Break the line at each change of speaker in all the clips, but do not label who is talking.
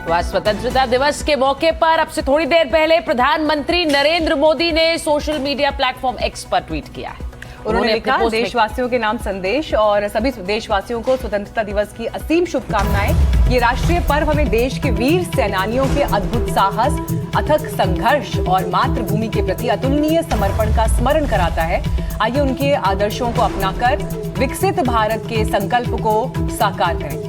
वह स्वतंत्रता दिवस के मौके पर अब से थोड़ी देर पहले प्रधानमंत्री नरेंद्र मोदी ने सोशल मीडिया प्लेटफॉर्म एक्स पर ट्वीट किया है।
उन्होंने लिखा, देशवासियों के नाम संदेश और सभी देशवासियों को स्वतंत्रता दिवस की असीम शुभकामनाएं। ये राष्ट्रीय पर्व हमें देश के वीर सेनानियों के अद्भुत साहस, अथक संघर्ष और मातृभूमि के प्रति अतुलनीय समर्पण का स्मरण कराता है। आइए उनके आदर्शों को अपनाकर विकसित भारत के संकल्प को साकार करें।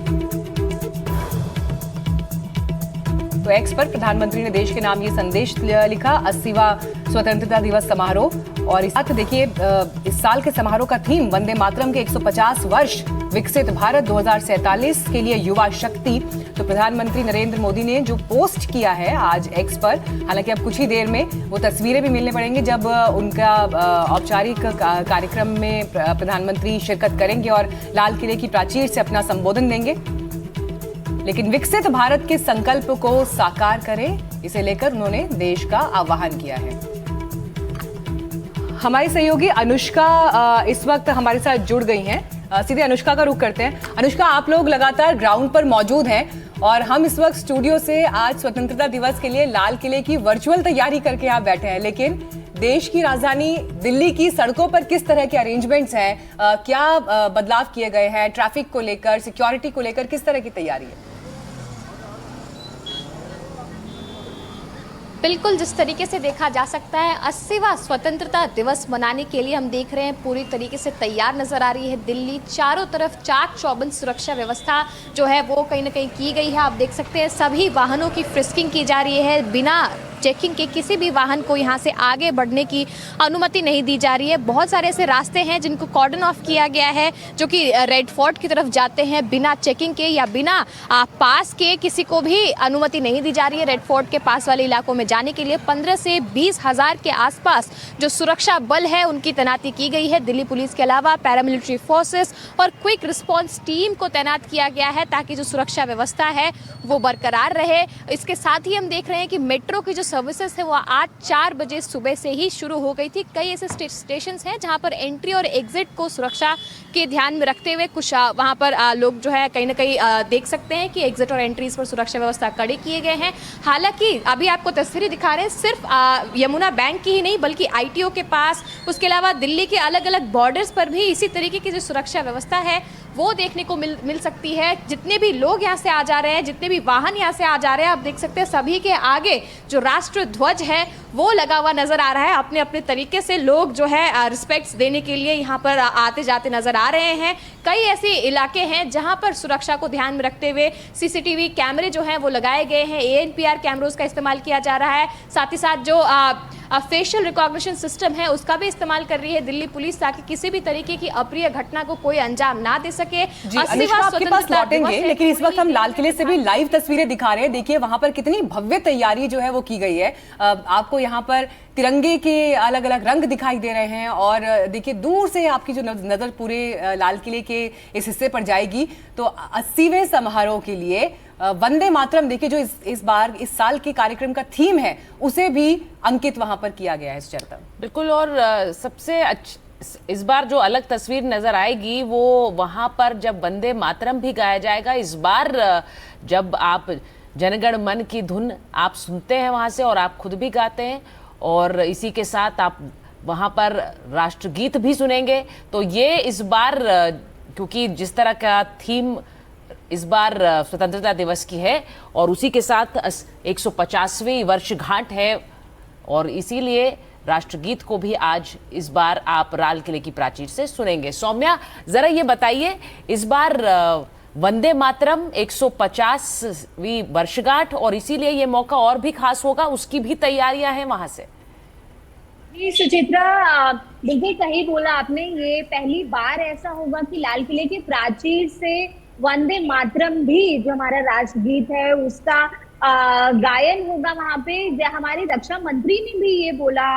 तो एक्स पर प्रधानमंत्री ने देश के नाम ये संदेश लिखा, 80वां स्वतंत्रता दिवस समारोह। और इस साथ देखिए, इस साल के समारोह का थीम वंदे मातरम के 150 वर्ष, विकसित भारत 2047 के लिए युवा शक्ति। तो प्रधानमंत्री नरेंद्र मोदी ने जो पोस्ट किया है आज एक्स पर, हालांकि अब कुछ ही देर में वो तस्वीरें भी मिलने पड़ेंगी जब उनका औपचारिक कार्यक्रम में प्रधानमंत्री शिरकत करेंगे और लाल किले की प्राचीर से अपना संबोधन देंगे। लेकिन विकसित भारत के संकल्प को साकार करें, इसे लेकर उन्होंने देश का आह्वान किया है। हमारी सहयोगी अनुष्का इस वक्त हमारे साथ जुड़ गई हैं। सीधे अनुष्का का रुख करते हैं। अनुष्का, आप लोग लगातार ग्राउंड पर मौजूद हैं और हम इस वक्त स्टूडियो से आज स्वतंत्रता दिवस के लिए लाल किले की वर्चुअल तैयारी करके यहाँ बैठे हैं, लेकिन देश की राजधानी दिल्ली की सड़कों पर किस तरह के अरेंजमेंट्स हैं, क्या बदलाव किए गए हैं, ट्रैफिक को लेकर, सिक्योरिटी को लेकर किस तरह की तैयारी है?
बिल्कुल, जिस तरीके से देखा जा सकता है 80वां स्वतंत्रता दिवस मनाने के लिए हम देख रहे हैं पूरी तरीके से तैयार नजर आ रही है दिल्ली। चारों तरफ चाक चौबंद सुरक्षा व्यवस्था जो है वो कहीं ना कहीं की गई है। आप देख सकते हैं सभी वाहनों की फ्रिस्किंग की जा रही है, बिना चेकिंग के किसी भी वाहन को यहाँ से आगे बढ़ने की अनुमति नहीं दी जा रही है। बहुत सारे ऐसे रास्ते हैं जिनको कॉर्डन ऑफ किया गया है जो कि रेड फोर्ट की तरफ जाते हैं, बिना चेकिंग के या बिना पास के किसी को भी अनुमति नहीं दी जा रही है रेड फोर्ट के पास वाले इलाकों में जाने के लिए। 15 से 20 हज़ार के आसपास जो सुरक्षा बल है उनकी तैनाती की गई है। दिल्ली पुलिस के अलावा पैरामिलिट्री फोर्सेस और क्विक रिस्पॉन्स टीम को तैनात किया गया है ताकि जो सुरक्षा व्यवस्था है वो बरकरार रहे। इसके साथ ही हम देख रहे हैं कि मेट्रो की जो सर्विसेज है वो आज 4 बजे सुबह से ही शुरू हो गई थी। कई ऐसे स्टेशन हैं जहां पर एंट्री और एग्जिट को सुरक्षा के ध्यान में रखते हुए कुछ वहां पर लोग जो है कहीं ना कहीं देख सकते हैं कि एग्जिट और एंट्रीज पर सुरक्षा व्यवस्था कड़ी किए गए हैं। हालांकि अभी आपको तस्वीरें दिखा रहे हैं सिर्फ यमुना बैंक की ही नहीं बल्कि ITO के पास, उसके अलावा दिल्ली के अलग अलग बॉर्डर्स पर भी इसी तरीके की जो सुरक्षा व्यवस्था है वो देखने को मिल सकती है। जितने भी लोग यहाँ से आ जा रहे हैं, जितने भी वाहन यहाँ से आ जा रहे हैं, आप देख सकते हैं सभी के आगे जो राष्ट्र ध्वज है वो लगा हुआ नजर आ रहा है। अपने अपने तरीके से लोग जो है रिस्पेक्ट्स देने के लिए यहाँ पर आते जाते नजर आ रहे हैं। कई ऐसे इलाके हैं जहाँ पर सुरक्षा को ध्यान में रखते हुए CCTV कैमरे जो हैं वो लगाए गए हैं, ANPR कैमरोज का इस्तेमाल किया जा रहा है। साथ ही साथ जो फेशियल रिकॉग्निशन सिस्टम है उसका भी इस्तेमाल कर रही है दिल्ली पुलिस ताकि किसी भी तरीके की अप्रिय घटना को कोई अंजाम ना दे सके।
अनुष्का, आपके पास लौटेंगे, लेकिन इस वक्त हम लाल किले से भी लाइव तस्वीरें दिखा रहे हैं। देखिए वहां पर कितनी भव्य तैयारी जो है वो की गई है। आपको यहाँ पर तिरंगे के अलग अलग रंग दिखाई दे रहे हैं और देखिए दूर से आपकी जो नजर पूरे लाल किले के इस हिस्से पर जाएगी तो 80वें समारोह के लिए वंदे मातरम, देखिए जो इस बार इस साल के कार्यक्रम का थीम है उसे भी अंकित वहां पर किया गया है इस चरता।
बिल्कुल, और सबसे इस बार जो अलग तस्वीर नजर आएगी वो वहां पर जब वंदे मातरम भी गाया जाएगा। इस बार जब आप जनगण मन की धुन आप सुनते हैं वहां से और आप खुद भी गाते हैं और इसी के साथ आप वहां पर राष्ट्रगीत भी सुनेंगे। तो ये इस बार क्योंकि जिस तरह का थीम इस बार स्वतंत्रता दिवस की है और उसी के साथ 150वीं वर्षगांठ है और इसीलिए राष्ट्रगीत को भी आज इस बार आप लाल किले की प्राचीर से सुनेंगे। सौम्या, जरा ये बताइए, इस बार वंदे मातरम 150वीं वर्षगांठ और इसीलिए ये मौका और भी खास होगा, उसकी भी तैयारियां हैं वहां से।
जी सुचित्रा, बिल्कुल सही बोला आपने। ये पहली बार ऐसा होगा कि लाल किले की प्राचीर से वंदे मातरम भी जो हमारा राष्ट्रगीत है उसका गायन होगा वहां पे। हमारे रक्षा मंत्री ने भी ये बोला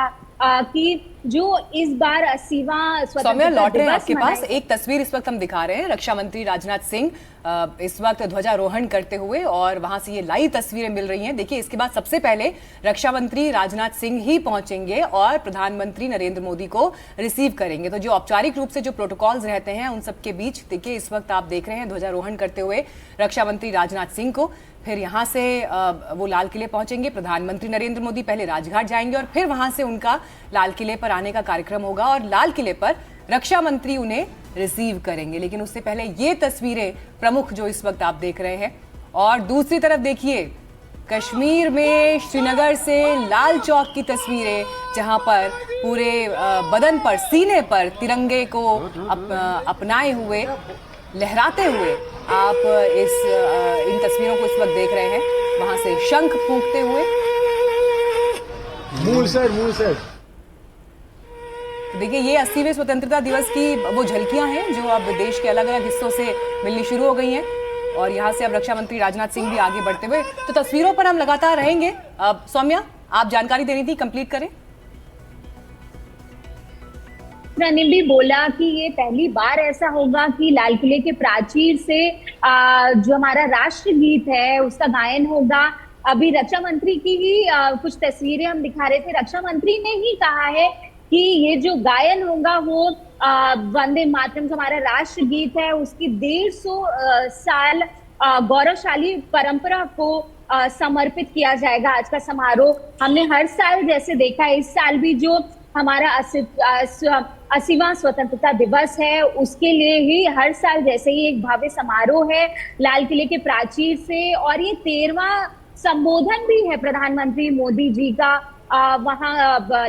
कि जो इस बार 80वां
सौम्या,
स्वतंत्रता
लौट रहे हैं
दिवस
आपके पास।
मनाया।
एक तस्वीर इस वक्त हम दिखा रहे हैं, रक्षा मंत्री राजनाथ सिंह इस वक्त ध्वजारोहण करते हुए, और वहां से ये लाइव तस्वीरें मिल रही हैं। देखिए, इसके बाद सबसे पहले रक्षा मंत्री राजनाथ सिंह ही पहुंचेंगे और प्रधानमंत्री नरेंद्र मोदी को रिसीव करेंगे। तो जो औपचारिक रूप से जो प्रोटोकॉल्स रहते हैं उन सबके बीच देखिए इस वक्त आप देख रहे हैं ध्वजारोहण करते हुए रक्षा मंत्री राजनाथ सिंह को। फिर यहाँ से वो लाल किले पहुंचेंगे। प्रधानमंत्री नरेंद्र मोदी पहले राजघाट जाएंगे और फिर वहां से उनका लाल किले पर आने का कार्यक्रम होगा और लाल किले पर रक्षा मंत्री उन्हें रिसीव करेंगे। लेकिन उससे पहले ये तस्वीरें प्रमुख जो इस वक्त आप देख रहे हैं। और दूसरी तरफ देखिए कश्मीर में श्रीनगर से लाल चौक की तस्वीरें, जहां पर पूरे बदन पर, सीने पर तिरंगे को अपनाए हुए, लहराते हुए आप इन तस्वीरों को इस वक्त देख रहे हैं। वहां से शंख फूंकते हुए
मूल सर
देखिए ये 80वें स्वतंत्रता दिवस की वो झलकियां हैं जो अब देश के अलग अलग हिस्सों से मिलनी शुरू हो गई हैं। और यहाँ से अब रक्षा मंत्री राजनाथ सिंह भी आगे बढ़ते हुए, तो तस्वीरों पर हम लगातार रहेंगे। अब सौम्या, आप जानकारी देनी थी, कंप्लीट करें।
ने भी बोला कि ये पहली बार ऐसा होगा कि लाल किले के प्राचीर से जो हमारा राष्ट्रगीत है उसका गायन होगा। अभी रक्षा मंत्री की ही कुछ तस्वीरें हम दिखा रहे थे। रक्षा मंत्री ने ही कहा है कि ये जो गायन होगा वो वंदे मातरम जो हमारा राष्ट्रगीत है उसकी 150 साल गौरवशाली परंपरा को समर्पित किया जाएगा। आज का समारोह हमने हर साल जैसे देखा है, इस साल भी जो हमारा 80वां स्वतंत्रता दिवस है उसके लिए ही हर साल जैसे ही एक भव्य समारोह है लाल किले के प्राचीर से। और ये 13वां संबोधन भी है प्रधानमंत्री मोदी जी का वहां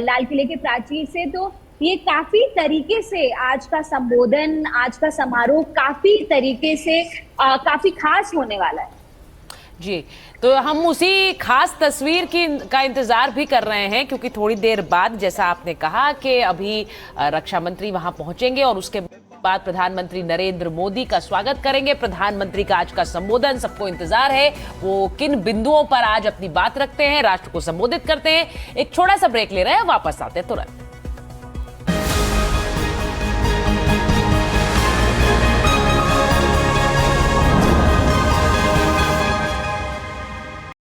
लाल किले के प्राचीर से। तो ये काफी तरीके से आज का संबोधन, आज का समारोह काफी तरीके से काफी खास होने वाला है।
जी, तो हम उसी खास तस्वीर का इंतजार भी कर रहे हैं, क्योंकि थोड़ी देर बाद जैसा आपने कहा कि अभी रक्षा मंत्री वहां पहुंचेंगे और उसके बाद प्रधानमंत्री नरेंद्र मोदी का स्वागत करेंगे। प्रधानमंत्री का आज का संबोधन, सबको इंतजार है वो किन बिंदुओं पर आज अपनी बात रखते हैं, राष्ट्र को संबोधित करते हैं। एक छोटा सा ब्रेक ले रहे हैं, वापस आते हैं तुरंत।